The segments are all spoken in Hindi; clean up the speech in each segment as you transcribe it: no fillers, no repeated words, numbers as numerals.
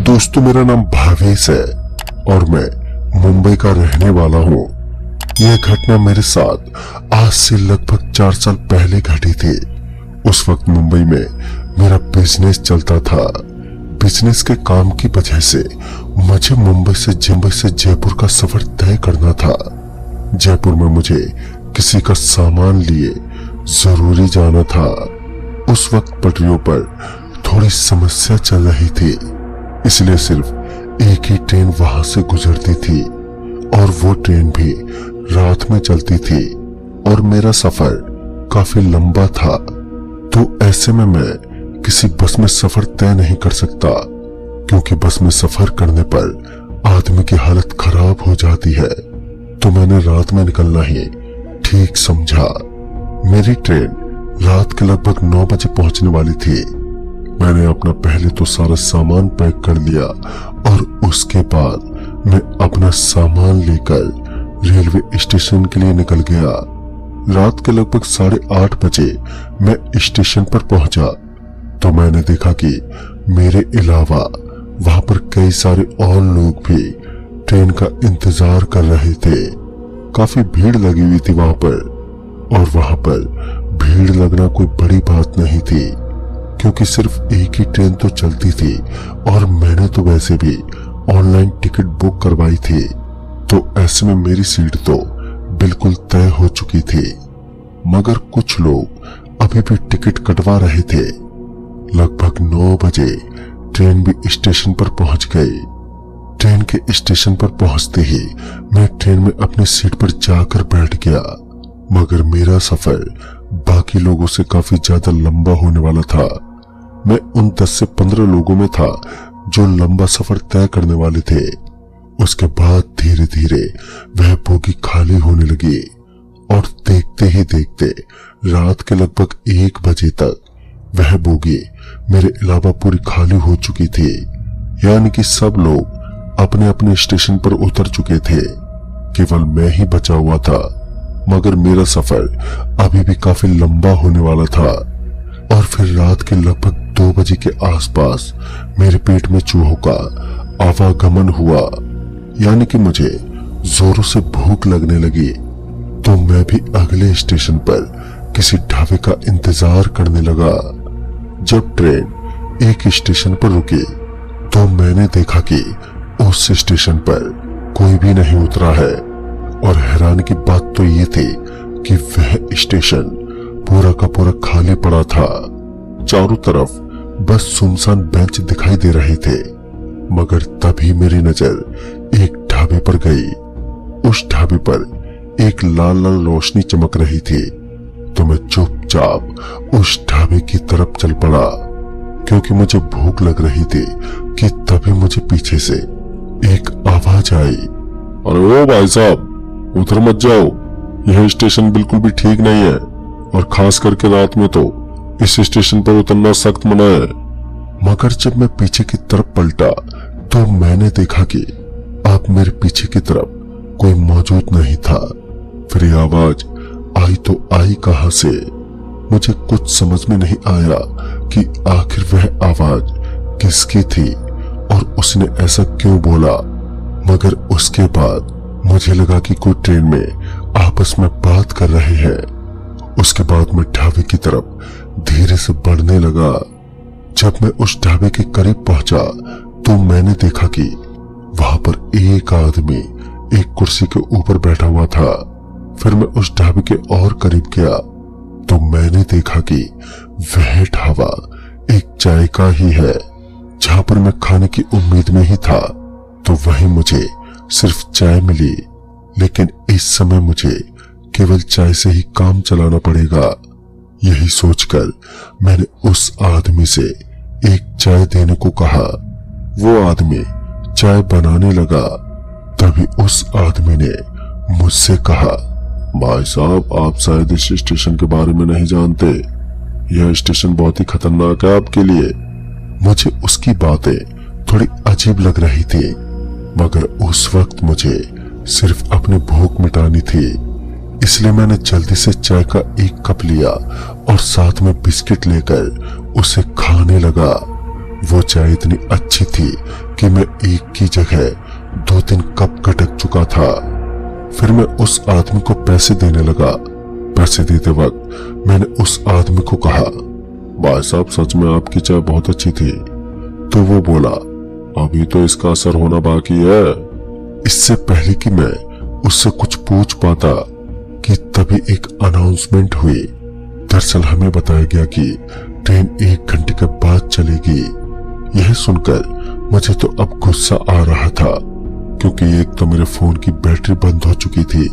दोस्तों, मेरा नाम भावेश है और मैं मुंबई का रहने वाला हूँ। यह घटना मेरे साथ आज से लगभग 4 साल पहले घटी थी। उस वक्त मुंबई में मेरा बिजनेस चलता था। बिजनेस के काम की वजह से मुझे मुंबई से जयपुर का सफर तय करना था। जयपुर में मुझे किसी का सामान लिए जरूरी जाना था। उस वक्त पटरियों पर थोड़ी समस्या चल रही थी, इसलिए सिर्फ एक ही ट्रेन वहां से गुजरती थी और वो ट्रेन भी रात में चलती थी और मेरा सफर काफी लंबा था। तो ऐसे में मैं किसी बस में सफर तय नहीं कर सकता, क्योंकि बस में सफर करने पर आदमी की हालत खराब हो जाती है। तो मैंने रात में निकलना ही ठीक समझा। मेरी ट्रेन रात के लगभग 9 बजे पहुंचने वाली थी। मैंने अपना पहले तो सारा सामान पैक कर लिया और उसके बाद मैं अपना सामान लेकर रेलवे स्टेशन के लिए निकल गया। रात के लगभग 8:30 बजे मैं स्टेशन पर पहुंचा तो मैंने देखा कि मेरे अलावा वहां पर कई सारे और लोग भी ट्रेन का इंतजार कर रहे थे। काफी भीड़ लगी हुई थी वहां पर, और वहां पर भीड़ लगना कोई बड़ी बात नहीं थी, क्योंकि सिर्फ एक ही ट्रेन तो चलती थी और मैंने तो वैसे भी ऑनलाइन टिकट बुक करवाई थी। तो ऐसे में मेरी सीट तो बिल्कुल तय हो चुकी थी, मगर कुछ लोग अभी भी टिकट कटवा रहे थे। लगभग 9 बजे ट्रेन भी स्टेशन पर पहुंच गई। ट्रेन के स्टेशन पर पहुंचते ही मैं ट्रेन में अपनी सीट पर जाकर बैठ गया, मगर मेरा सफर बाकी लोगों से काफी ज्यादा लंबा होने वाला था। मैं उन 10 से 15 लोगों में था जो लंबा सफर तय करने वाले थे। उसके बाद धीरे धीरे वह बोगी खाली होने लगी और देखते ही देखते रात के लगभग 1 बजे तक वह बोगी मेरे अलावा पूरी खाली हो चुकी थी। यानी कि सब लोग अपने अपने स्टेशन पर उतर चुके थे, केवल मैं ही बचा हुआ था। मगर मेरा सफर अभी भी काफी लंबा होने वाला था। और फिर रात के लगभग 2 बजे के आसपास मेरे पेट में चूहों का आवागमन हुआ, यानी कि मुझे जोरों से भूख लगने लगी। तो मैं भी अगले स्टेशन पर किसी ढाबे का इंतजार करने लगा। जब ट्रेन एक स्टेशन पर रुकी तो मैंने देखा कि उस स्टेशन पर कोई भी नहीं उतरा है, और हैरानी की बात तो ये थी कि वह स्टेशन पूरा का पूरा खाली पड़ा था। चारों तरफ बस सुनसान बेंच दिखाई दे रहे थे। मगर तभी मेरी नजर एक ढाबे पर गई। उस ढाबे पर एक लाल लाल रोशनी चमक रही थी। तो मैं चुपचाप उस ढाबे की तरफ चल पड़ा, क्योंकि मुझे भूख लग रही थी कि तभी मुझे पीछे से एक आवाज आई, अरे ओ भाई साहब, उधर मत जाओ, यह स्टेशन बिल्कुल भी ठीक नहीं है, और खास करके रात में तो इस स्टेशन पर उतरना सख्त मना है। मगर जब मैं पीछे की तरफ पलटा तो मैंने देखा कि अब मेरे पीछे की तरफ कोई मौजूद नहीं था। फिर ये आवाज आई तो आई कहां से? मुझे कुछ समझ में नहीं आया कि आखिर वह आवाज किसकी थी और उसने ऐसा क्यों बोला। मगर उसके बाद मुझे लगा कि कोई ट्रेन में आपस में बात कर रहे हैं। उसके बाद मैं ढाबे की तरफ धीरे से बढ़ने लगा। जब मैं उस ढाबे के करीब पहुंचा तो मैंने देखा कि वहां पर एक आदमी एक कुर्सी के ऊपर बैठा हुआ था। फिर मैं उस ढाबे के और करीब गया तो मैंने देखा कि वह ढाबा एक चाय का ही है, जहां पर मैं खाने की उम्मीद में ही था। तो वहीं मुझे सिर्फ चाय मिली, लेकिन इस समय मुझे केवल चाय से ही काम चलाना पड़ेगा। यही सोचकर मैंने उस आदमी से एक चाय देने को कहा। वो आदमी चाय बनाने लगा। तभी उस आदमी ने मुझसे कहा, भाई साहब, आप शायद इस स्टेशन के बारे में नहीं जानते। यह स्टेशन बहुत ही खतरनाक है आपके लिए। मुझे उसकी बातें थोड़ी अजीब लग रही थी, मगर उस वक्त मुझे सिर्फ अपनी भूख मिटानी थी, इसलिए मैंने जल्दी से चाय का एक कप लिया और साथ में बिस्किट लेकर उसे खाने लगा। वो चाय इतनी अच्छी थी कि मैं एक की जगह 2-3 कप गटक चुका था। फिर मैं उस आदमी को पैसे देने लगा। पैसे देते वक्त मैंने उस आदमी को कहा, भाई साहब सच में आपकी चाय बहुत अच्छी थी। तो वो बोला, अभी तो इसका असर होना बाकी है। इससे पहले कि मैं उससे कुछ पूछ पाता कि तभी एक अनाउंसमेंट हुई। दरअसल हमें बताया गया कि ट्रेन 1 घंटे के बाद चलेगी। यह सुनकर मुझे तो अब गुस्सा आ रहा था, क्योंकि एक तो मेरे फोन की बैटरी बंद हो चुकी थी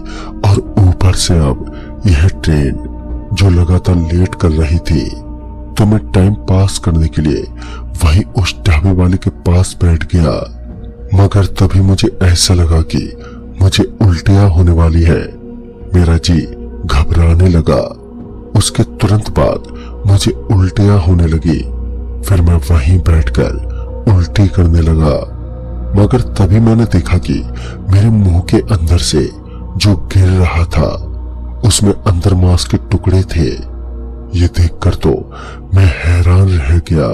और ऊपर से अब यह ट्रेन जो लगातार लेट कर रही थी। तो मैं टाइम पास करने के लिए वहीं उस ढाबे वाले के पास बैठ गया। मगर तभी मुझे ऐसा लगा कि मुझे उल्टियां होने वाली है। मेरा जी घबराने लगा। उसके तुरंत बाद मुझे उल्टियां होने लगी। फिर मैं वहीं बैठकर उल्टी करने लगा। मगर तभी मैंने देखा कि मेरे मुंह के अंदर से जो गिर रहा था उसमें अंदर मांस के टुकड़े थे। ये देखकर तो मैं हैरान रह गया।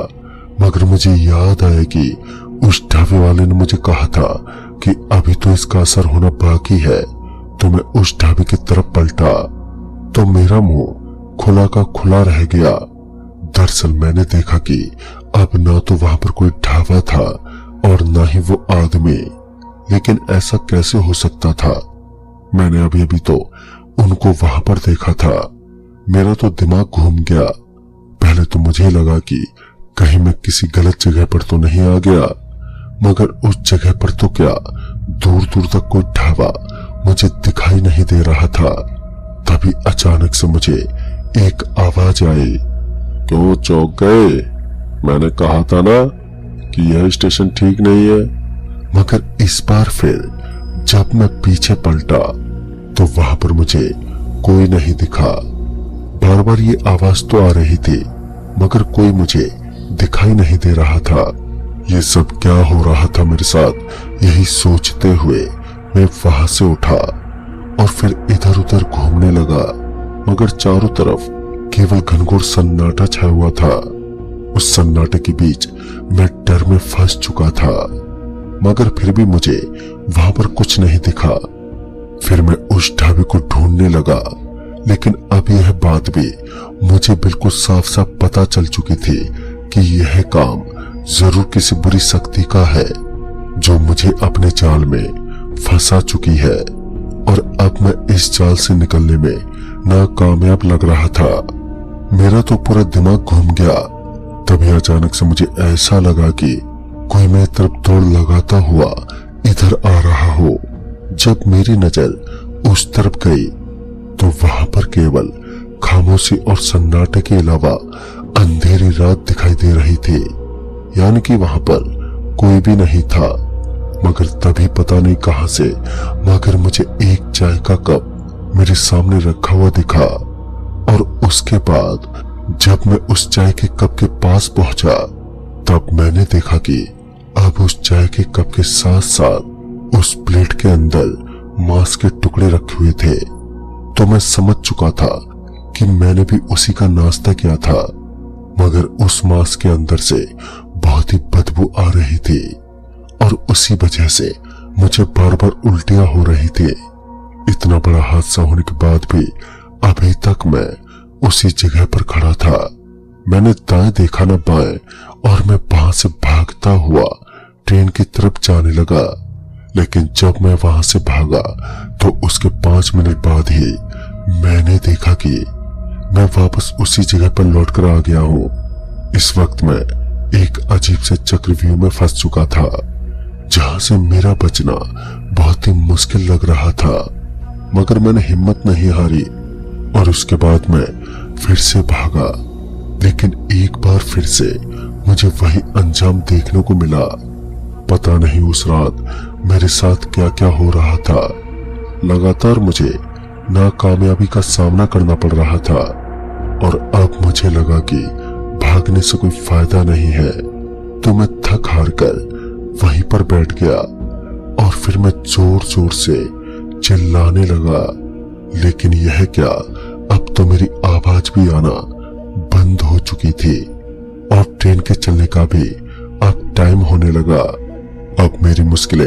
मगर मुझे याद आया कि उस ढाबे वाले ने मुझे कहा था कि अभी तो इसका असर होना बाकी है। तो मैं उस ढाबे की तरफ पलटा तो मेरा मुंह खुला का खुला रह गया। दरअसल मैंने देखा कि अब ना तो वहां पर कोई ढाबा था और ना ही वो आदमी। लेकिन ऐसा कैसे हो सकता था? मैंने अभी अभी तो उनको वहां पर देखा था। मेरा तो दिमाग घूम गया। पहले तो मुझे लगा कि कहीं मैं किसी गलत जगह पर तो नहीं आ गया, मगर उस जगह पर तो क्या दूर दूर तक कोई ढाबा मुझे दिखाई नहीं दे रहा था। तभी अचानक से मुझे एक आवाज आई, क्यों चौंक गए? मैंने कहा था ना कि यह स्टेशन ठीक नहीं है। मगर इस बार फिर जब मैं पीछे पलटा तो वहां पर मुझे कोई नहीं दिखा। बार बार ये आवाज तो आ रही थी मगर कोई मुझे दिखाई नहीं दे रहा था। ये सब क्या हो रहा था मेरे साथ, यही सोचते हुए मैं वहां से उठा और फिर इधर उधर घूमने लगा। मगर चारों तरफ केवल घनघोर सन्नाटा छाया हुआ था। उस सन्नाटे के बीच मैं डर में फंस चुका था। मगर फिर भी मुझे वहां पर कुछ नहीं दिखा। फिर मैं उस ढाबे को ढूंढने लगा, लेकिन अब यह बात भी मुझे बिल्कुल साफ साफ पता चल चुकी थी कि यह काम जरूर किसी बुरी शक्ति का है जो मुझे अपने जाल में फंसा चुकी है। और अब मैं इस जाल से निकलने में नाकामयाब लग रहा था। मेरा तो पूरा दिमाग घूम गया। तभी अचानक से मुझे ऐसा लगा कि कोई मेरी तरफ दौड़ लगाता हुआ इधर आ रहा हो। जब मेरी नजर उस तरफ गई तो वहां पर केवल खामोशी और सन्नाटे के अलावा अंधेरी रात दिखाई दे रही थी। यानी कि वहां पर कोई भी नहीं था। मगर तभी पता नहीं कहां से मगर मुझे एक चाय का कप मेरे सामने रखा हुआ दिखा। और उसके बाद जब मैं उस चाय के कप के पास पहुंचा तब मैंने देखा कि अब उस चाय के कप के साथ साथ उस प्लेट के अंदर मांस के टुकड़े रखे हुए थे। तो मैं समझ चुका था कि मैंने भी उसी का नाश्ता किया था। मगर उस मांस के अंदर से बहुत ही बदबू आ रही थी और उसी वजह से मुझे बार बार उल्टियां हो रही थी। इतना बड़ा हादसा होने के बाद भी अभी तक मैं उसी जगह पर खड़ा था। मैंने दाएं देखा न बाएं और मैं वहां से भागता हुआ ट्रेन की तरफ जाने लगा। लेकिन जब मैं वहां से भागा तो उसके 5 मिनट बाद ही मैंने देखा कि मैं वापस उसी जगह पर लौटकर आ गया हूं। इस वक्त मैं एक अजीब से चक्रव्यूह में फंस चुका था जहां से मेरा बचना बहुत ही मुश्किल लग रहा था। मगर मैंने हिम्मत नहीं हारी और उसके बाद मैं फिर से भागा। लेकिन एक बार फिर से मुझे वही अंजाम देखने को मिला। पता नहीं उस रात मेरे साथ क्या क्या हो रहा था। लगातार मुझे नाकामयाबी का सामना करना पड़ रहा था और अब मुझे लगा कि भागने से कोई फायदा नहीं है। तो मैं थक हार कर वहीं पर बैठ गया और फिर मैं जोर जोर से चिल्लाने लगा। लेकिन यह क्या, अब तो मेरी आवाज भी आना बंद हो चुकी थी और ट्रेन के चलने का भी अब टाइम होने लगा। अब मेरी मुश्किलें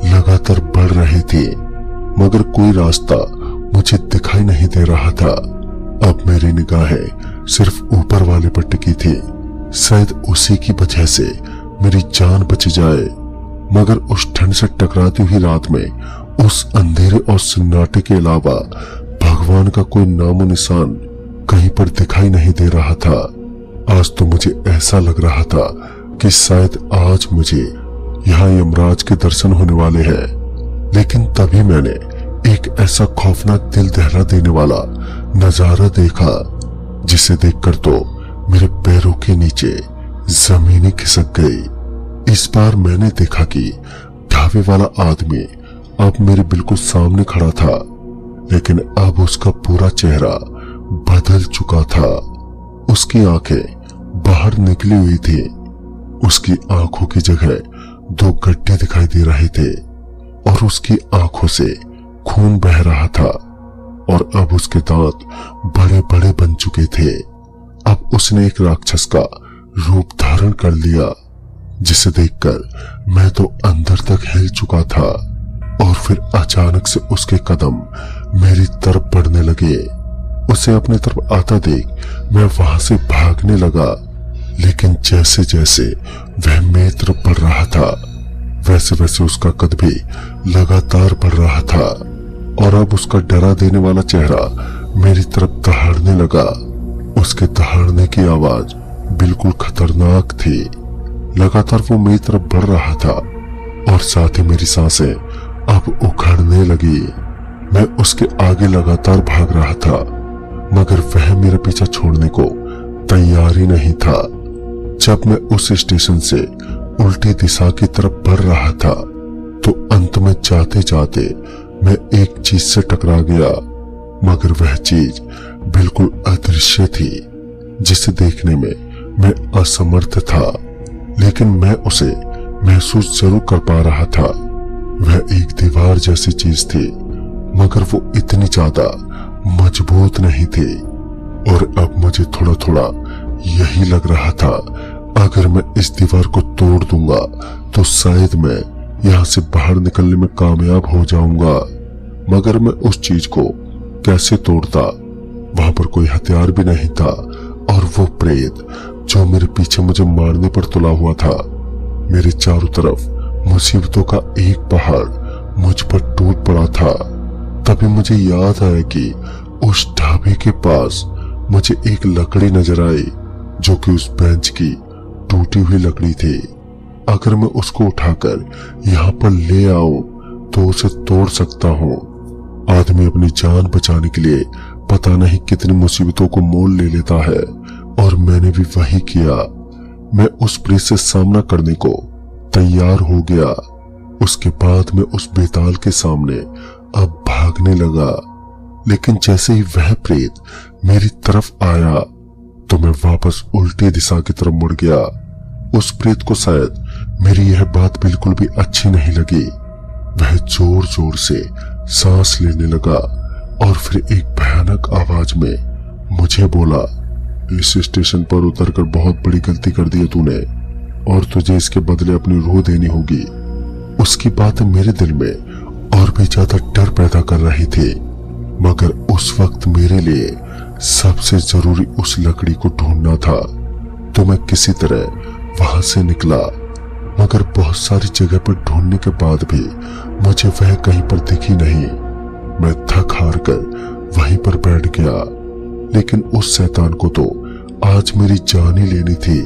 लगातार बढ़ रही थी, मगर कोई रास्ता मुझे दिखाई नहीं दे रहा था। अब मेरी निगाहें सिर्फ ऊपर वाले पर टिकी थी। शायद उसी की वजह से मेरी जान बच जाए, मगर उस ठंड से टकराती हुई रात में, उस अंधेरे और सन्नाटे के अलावा भगवान का कोई नामो निशान कहीं पर दिखाई नहीं दे रहा था। आज तो मुझे ऐसा लग रहा था कि शायद आज मुझे यहाँ यमराज के दर्शन होने वाले हैं। लेकिन तभी मैंने एक ऐसा खौफनाक दिल दहला देने वाला नजारा देखा, जिसे देखकर तो मेरे पैरों के नीचे जमीन खिसक गई। इस बार मैंने देखा कि ढाबे वाला आदमी अब मेरे बिल्कुल सामने खड़ा था, लेकिन अब उसका पूरा चेहरा बदल चुका था। उसकी आंखें बाहर निकली हुई थी। उसकी आंखों की जगह 2 गड्ढे दिखाई दे रहे थे और उसकी आंखों से खून बह रहा था, और अब उसके दांत बड़े बड़े बन चुके थे। अब उसने एक राक्षस का रूप धारण कर लिया, जिसे देखकर मैं तो अंदर तक हिल चुका था। और फिर अचानक से उसके कदम मेरी तरफ बढ़ने लगे। उसे अपने तरफ आता देख मैं वहां से भागने लगा, लेकिन जैसे जैसे वह मेरी तरफ बढ़ रहा था, वैसे वैसे उसका कद भी लगातार बढ़ रहा था, और अब उसका डरा देने वाला चेहरा मेरी तरफ दहाड़ने लगा। उसके दहाड़ने की आवाज बिल्कुल खतरनाक थी। लगातार वो मेरी तरफ बढ़ रहा था, और साथ ही मेरी सांसें अब उखड़ने लगी। मैं उसके आगे लगातार भाग रहा था, मगर वह मेरा पीछा छोड़ने को तैयार ही नहीं था। जब मैं उस स्टेशन से उल्टी दिशा की तरफ बढ़ रहा था, तो अंत में जाते जाते मैं एक चीज से टकरा गया, मगर वह चीज बिल्कुल अदृश्य थी, जिसे देखने में मैं असमर्थ था, लेकिन मैं उसे महसूस जरूर कर पा रहा था। वह एक दीवार जैसी चीज थी, मगर वो इतनी ज्यादा मजबूत नहीं थी। और अब मुझे थोड़ा थोड़ा यही लग रहा था, अगर मैं इस दीवार को तोड़ दूंगा तो शायद मैं यहाँ से बाहर निकलने में कामयाब हो जाऊंगा। मगर मैं उस चीज को कैसे तोड़ता? वहां पर कोई हथियार भी नहीं था, और वो प्रेत जो मेरे पीछे मुझे मारने पर तुला हुआ था। मेरे चारों तरफ मुसीबतों का एक पहाड़ मुझ पर टूट पड़ा था। तभी मुझे याद आया कि उस ढाबे के पास मुझे एक लकड़ी नजर आई, जो कि उस बेंच की टूटी हुई लकड़ी थी। अगर मैं उसको उठाकर यहाँ पर ले आऊं तो उसे तोड़ सकता हूँ। आदमी अपनी जान बचाने के लिए पता नहीं कितनी मुसीबतों को मोल ले लेता है, और मैंने भी वही किया। मैं उस प्रेत से सामना करने को तैयार हो गया। उसके बाद मैं उस बेताल के सामने अब भागने लगा, लेकिन जैसे ही वह प्रेत मेरी तरफ आया तो मैं वापस उल्टी दिशा की तरफ मुड़ गया। उस प्रेत को शायद मेरी यह बात बिल्कुल भी अच्छी नहीं लगी। वह जोर जोर से सांस लेने लगा, और फिर एक भयानक आवाज में मुझे बोला, इस स्टेशन पर उतरकर बहुत बड़ी गलती कर दी है तूने, और तुझे इसके बदले अपनी रूह देनी होगी। उसकी बात मेरे दिल में और भी ज्यादा डर पैदा कर रही थी, मगर उस वक्त मेरे लिए सबसे जरूरी उस लकड़ी को ढूंढना था। तो मैं किसी तरह वहां से निकला, मगर बहुत सारी जगह पर ढूंढने के बाद भी मुझे वह कहीं पर दिखी नहीं। मैं थक हार कर वहीं पर बैठ गया, लेकिन उस शैतान को तो आज मेरी जान ही लेनी थी।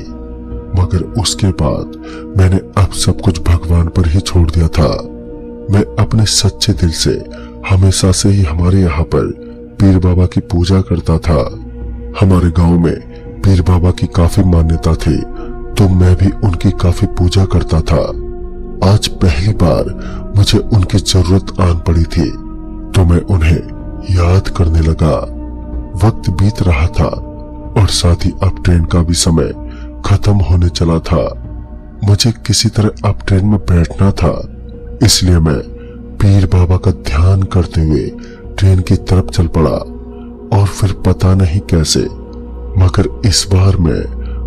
मगर उसके बाद मैंने अब सब कुछ भगवान पर ही छोड़ दिया था। मैं अपने सच्चे दिल से हमेशा से ही हमारे यहाँ पर पीर बाबा की पूजा करता था। हमारे गांव में पीर बाबा की काफी मान्यता थी, तो मैं भी उनकी काफी पूजा करता था। आज पहली बार मुझे उनकी जरूरत आन पड़ी थी, तो मैं उन्हें याद करने लगा। वक्त बीत रहा था, और साथ ही अब ट्रेन का भी समय खत्म होने चला था। मुझे किसी तरह अब ट्रेन में बैठना था, इसलिए मैं पीर बाबा का ध्यान करते हुए ट्रेन की तरफ चल पड़ा। और फिर पता नहीं कैसे, मगर इस बार मैं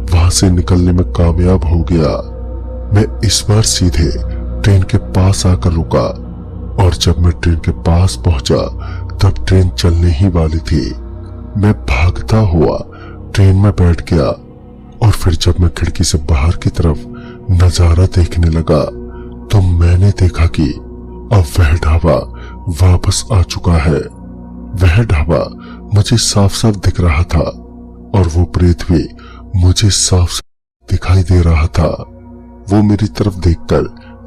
वहां से निकलने में कामयाब हो गया। मैं इस बार सीधे ट्रेन के पास आकर रुका और जब मैं ट्रेन के पास पहुंचा तब ट्रेन चलने ही वाली थी। मैं भागता हुआ ट्रेन में बैठ गया और फिर जब मैं खिड़की से बाहर की तरफ नजारा देखने लगा तो मैंने देखा कि अब वह ढाबा वापस आ चुका है। वह ढाबा मुझे साफ साफ दिख रहा था और वो प्रेत भी मुझे साफ साफ दिखाई दे रहा था। वो मेरी तरफ देखकर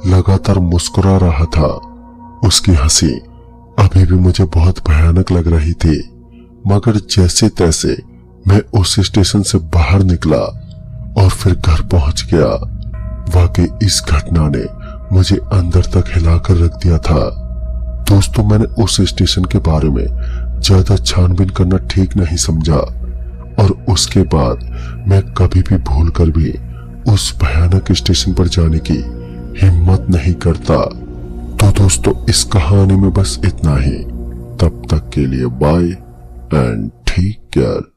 लगातार मुस्कुरा रहा था। उसकी हंसी अभी भी मुझे बहुत भयानक लग रही थी, मगर जैसे तैसे मैं उस स्टेशन से बाहर निकला और फिर घर पहुंच गया। वाकई इस घटना ने मुझे अंदर तक हिलाकर रख दिया था। दोस्तों, मैंने उस स्टेशन के बारे में ज्यादा छानबीन करना ठीक नहीं समझा और उसके बाद मैं कभी भी भूल कर भी उस भयानक स्टेशन पर जाने की हिम्मत नहीं करता। तो दोस्तों, इस कहानी में बस इतना ही। तब तक के लिए बाय एंड टेक केयर।